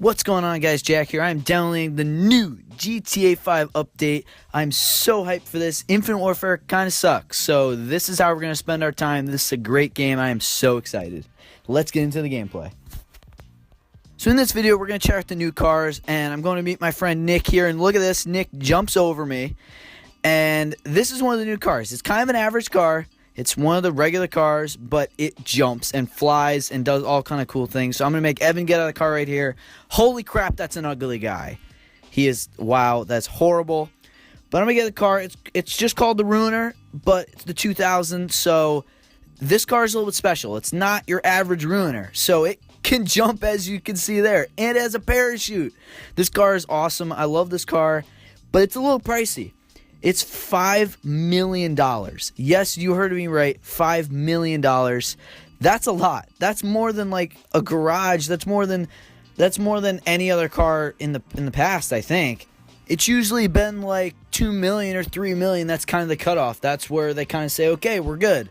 What's going on, guys? Jack here. I'm downloading the new GTA 5 update. I'm so hyped for this. Infinite Warfare kind of sucks, so this is how we're going to spend our time. This is a great game. I am so excited. Let's get into the gameplay. So in this video, we're going to check out the new cars, and I'm going to meet my friend Nick here. And look at this. Nick jumps over me, and this is one of the new cars. It's kind of an average car. It's one of the regular cars, but it jumps and flies and does all kind of cool things. So I'm going to make Evan get out of the car right here. Holy crap, that's an ugly guy. He is, wow, that's horrible. But I'm going to get the car. It's just called the Ruiner, but it's the 2000. So this car is a little bit special. It's not your average Ruiner. So it can jump, as you can see there. And it has a parachute. This car is awesome. I love this car, but it's a little pricey. It's $5 million. Yes, you heard me right. $5 million. That's a lot. That's more than like a garage. That's more than any other car in the past, I think. It's usually been like $2 million or $3 million. That's kind of the cutoff. That's where they kind of say, okay, we're good.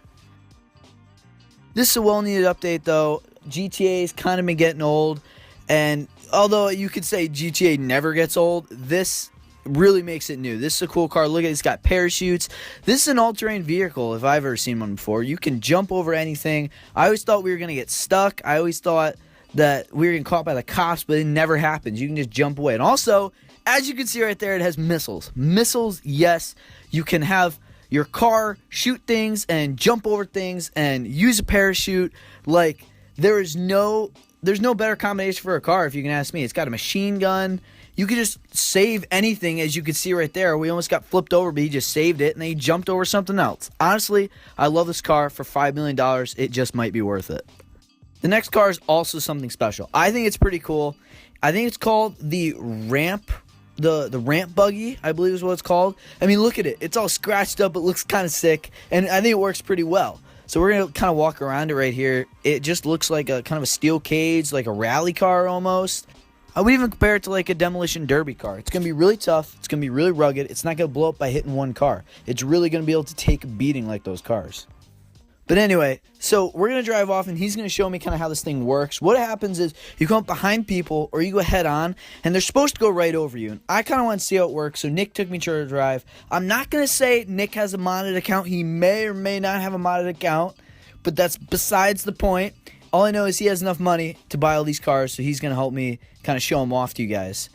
This is a well-needed update, though. GTA's kind of been getting old, and although you could say GTA never gets old, this really makes it new. This is a cool car. Look at it. It's got parachutes. This is an all-terrain vehicle if I've ever seen one before. You can jump over anything. I always thought we were going to get stuck. I always thought that we were getting caught by the cops, but it never happens. You can just jump away. And also, as you can see right there, it has missiles. Missiles, yes. You can have your car shoot things and jump over things and use a parachute. Like, there's no better combination for a car, if you can ask me. It's got a machine gun. You could just save anything, as you can see right there. We almost got flipped over, but he just saved it, and then he jumped over something else. Honestly, I love this car. For $5 million, it just might be worth it. The next car is also something special. I think it's pretty cool. I think it's called the Ramp, the Ramp Buggy, I believe is what it's called. I mean, look at it. It's all scratched up. It looks kind of sick, and I think it works pretty well. So we're going to kind of walk around it right here. It just looks like a kind of a steel cage, like a rally car almost. I would even compare it to like a demolition derby car. It's going to be really tough. It's going to be really rugged. It's not going to blow up by hitting one car. It's really going to be able to take a beating like those cars. But anyway, so we're going to drive off, and he's going to show me kind of how this thing works. What happens is you come up behind people, or you go head on, and they're supposed to go right over you. And I kind of want to see how it works, so Nick took me to a drive. I'm not going to say Nick has a modded account. He may or may not have a modded account, but that's besides the point. All I know is he has enough money to buy all these cars, so he's going to help me kind of show them off to you guys.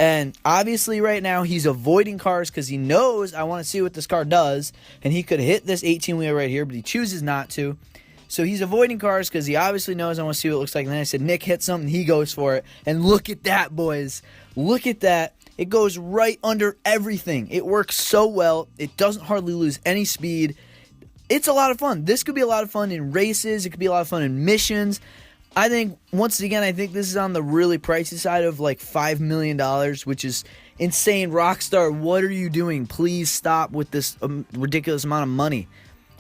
And obviously right now he's avoiding cars because he knows I want to see what this car does, and he could hit this 18-wheel right here, but he chooses not to. So he's avoiding cars because he obviously knows I want to see what it looks like. And then I said, Nick, hit something. He goes for it. And look at that, boys. Look at that. It goes right under everything. It works so well. It doesn't hardly lose any speed. It's a lot of fun. This could be a lot of fun in races. It could be a lot of fun in missions. I think, once again, I think this is on the really pricey side of like $5 million, which is insane. Rockstar, what are you doing? Please stop with this ridiculous amount of money.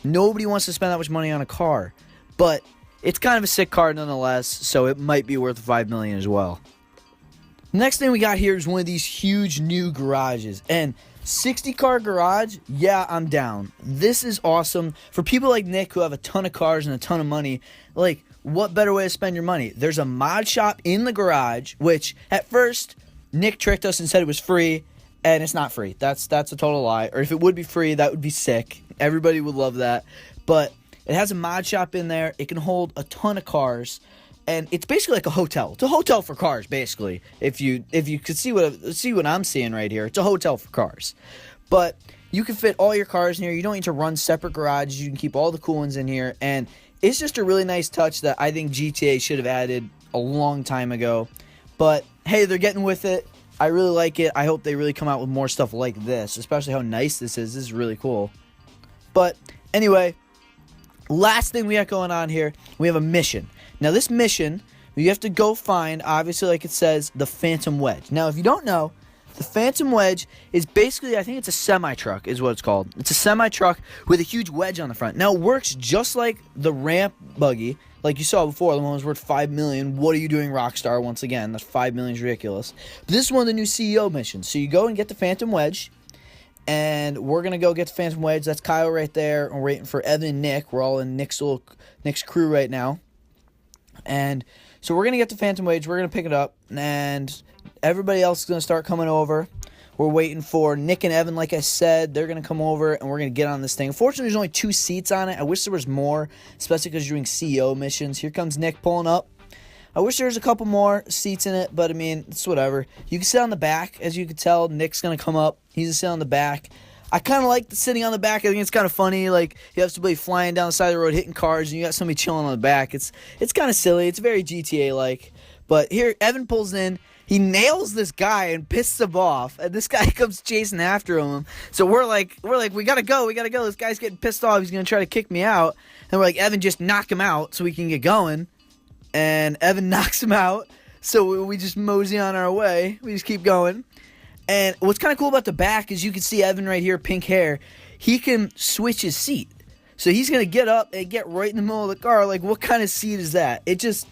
Nobody wants to spend that much money on a car. But it's kind of a sick car nonetheless, so it might be worth $5 million as well. Next thing we got here is one of these huge new garages. And 60-car garage, yeah, I'm down. This is awesome. For people like Nick who have a ton of cars and a ton of money, like, what better way to spend your money? There's a mod shop in the garage, which at first Nick tricked us and said it was free, and it's not free. That's a total lie. Or if it would be free, that would be sick. Everybody would love that. But it has a mod shop in there. It can hold a ton of cars. And it's basically like a hotel. It's a hotel for cars, basically. If you could see what I'm seeing right here, it's a hotel for cars. But you can fit all your cars in here. You don't need to run separate garages. You can keep all the cool ones in here. And it's just a really nice touch that I think GTA should have added a long time ago. But hey, they're getting with it. I really like it. I hope they really come out with more stuff like this, especially how nice this is. This is really cool. But anyway, last thing we got going on here, we have a mission. Now, this mission, you have to go find, obviously, like it says, the Phantom Wedge. Now, if you don't know, the Phantom Wedge is basically, I think it's a semi-truck is what it's called. It's a semi-truck with a huge wedge on the front. Now, it works just like the Ramp Buggy, like you saw before. The one was worth $5 million. What are you doing, Rockstar? Once again, that's $5 million is ridiculous. But this is one of the new CEO missions. So you go and get the Phantom Wedge, and we're going to go get the Phantom Wedge. That's Kyle right there. And we're waiting for Evan and Nick. We're all in Nick's crew right now. And So we're going to get to Phantom Wage. We're going to pick it up. And everybody else is going to start coming over. We're waiting for Nick and Evan, like I said. They're going to come over, and we're going to get on this thing. Unfortunately, there's only 2 seats on it. I wish there was more, especially because you're doing CEO missions. Here comes Nick pulling up. I wish there was a couple more seats in it, but, I mean, it's whatever. You can sit on the back, as you can tell. Nick's going to come up. He's going to sit on the back. I kind of like the sitting on the back. I think it's kind of funny. Like, you have somebody flying down the side of the road, hitting cars, and you got somebody chilling on the back. It's kind of silly. It's very GTA-like. But here, Evan pulls in. He nails this guy and pisses him off, and this guy comes chasing after him. So we're like, we gotta go. This guy's getting pissed off. He's gonna try to kick me out, and we're like, Evan, just knock him out so we can get going. And Evan knocks him out, so we just mosey on our way. We just keep going. And what's kind of cool about the back is you can see Evan right here, pink hair. He can switch his seat. So he's going to get up and get right in the middle of the car. Like, what kind of seat is that? It's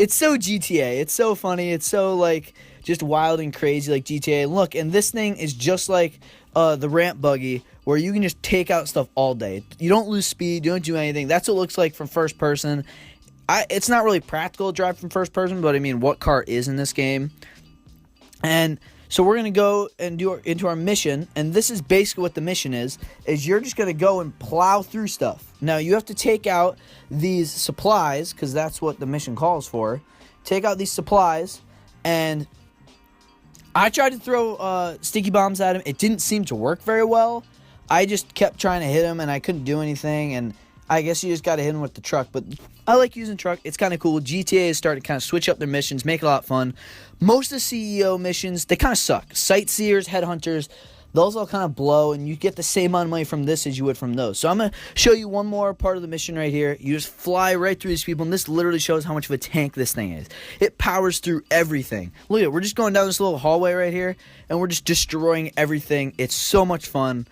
so GTA. It's so funny. It's so, like, just wild and crazy like GTA. Look, and this thing is just like the ramp buggy, where you can just take out stuff all day. You don't lose speed. You don't do anything. That's what it looks like from first person. It's not really practical to drive from first person, but, I mean, what car is in this game? And so we're going to go and do into our mission, and this is basically what the mission is you're just going to go and plow through stuff. Now, you have to take out these supplies, because that's what the mission calls for. Take out these supplies, and I tried to throw sticky bombs at him. It didn't seem to work very well. I just kept trying to hit him, and I couldn't do anything, and I guess you just got to hit him with the truck, but I like using truck. It's kind of cool. GTA is starting to kind of switch up their missions, make it a lot of fun. Most of the CEO missions, they kind of suck. Sightseers, headhunters, those all kind of blow, and you get the same amount of money from this as you would from those. So I'm going to show you one more part of the mission right here. You just fly right through these people, and this literally shows how much of a tank this thing is. It powers through everything. Look at it. We're just going down this little hallway right here, and we're just destroying everything. It's so much fun.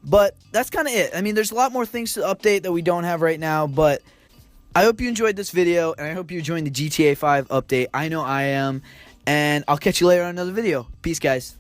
But that's kind of it. I mean, there's a lot more things to update that we don't have right now, but I hope you enjoyed this video, and I hope you're enjoying the GTA 5 update. I know I am, and I'll catch you later on another video. Peace, guys.